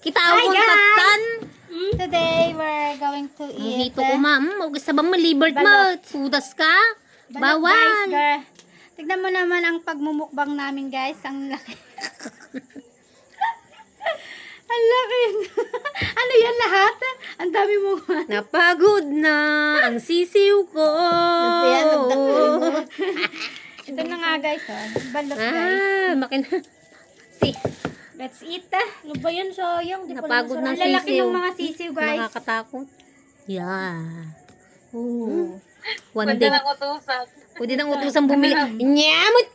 Kita ako kung tatan. Today, we're going to eat Dito ko sa bang malibert mo. Sudas ka? balot, guys, Bawal. girl. Tignan mo naman ang pagmumukbang namin, guys. Ang laki. Ang laki. Ano yan lahat? Ang dami mo. Napagod na ang sisiw ko. Ito na nga, guys. Oh. Balot, guys. Makina. Si. Let's eat. Ano ba yan? Sayang. Di pala Napagod masarap. ng Ang lalaki sisiw. ng mga sisiw, guys. Nakakatakot. Yeah. Oh. One Pwede day. lang utusan. Pwede nang utusan bumili. Nyamot!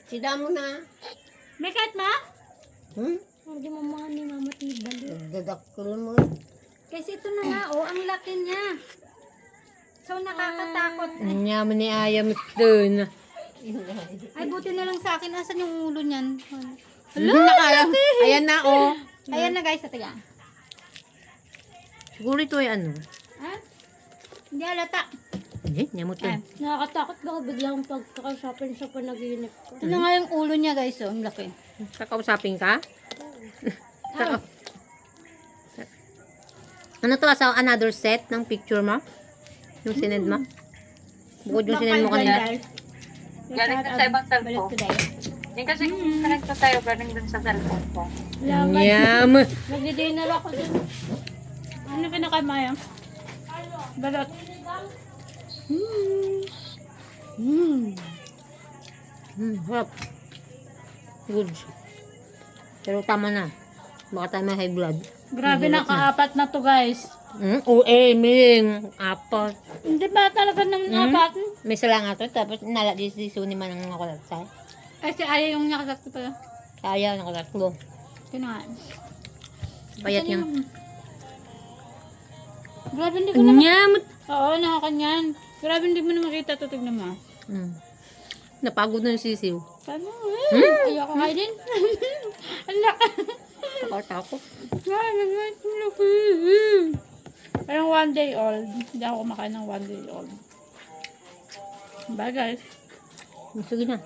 Sida mo na. May kahit ma? Hindi mo mga ni Mama Tibal. Dadakkel mo. Kasi ito na nga, oh. Ang laki niya. So, nakakatakot. Nyamot ni Ayam dun. Ay, buti na lang sa akin. Asan yung ulo niyan? Ayan na, oh. Ayan na, guys. Ito yan. Siguro ito ay ano. Ha? Hindi halata. Hindi, nyamot yun. Nakakatakot baka biglang pagkakasapin sa panaginip ko. Ito na nga yung ulo niya, guys. Oh, ang laki. Kakausapin ka? Ano to? Sa another set ng picture mo? Yung sinend mo? Bukod yung sinend mo kanina. Galing dun sa ibang Balik cellphone. today. Yung kasi connect na tayo, galing dun sa cellphone ko. Yum! Magdi-dinner ako din. Ano kinakain mo yan? Balot. Harap. Good. Pero tama na. Baka tayo may high blood. Grabe na, kaapat na to, guys. Ming. Apat. Hindi ba talaga ng apat? May sala nga to. Tapos nala di si Suni man ang nakalatsay. Ay, si Aya yung nakagat ko pala. Kaya nakalatlo. Kinain. Payat niya. Grabe, hindi ko na Nyamot! Oo, nakakanyan. Grabe, hindi mo na makita. Ito, tignan mo. Napagod na yung sisiw. Paano? Ayoko kainin. Ang laki. Takot-takot. Ay, ang laki. Parang 1 day old. Hindi ako kumakain ng 1 day old. Bye, guys. Sige na.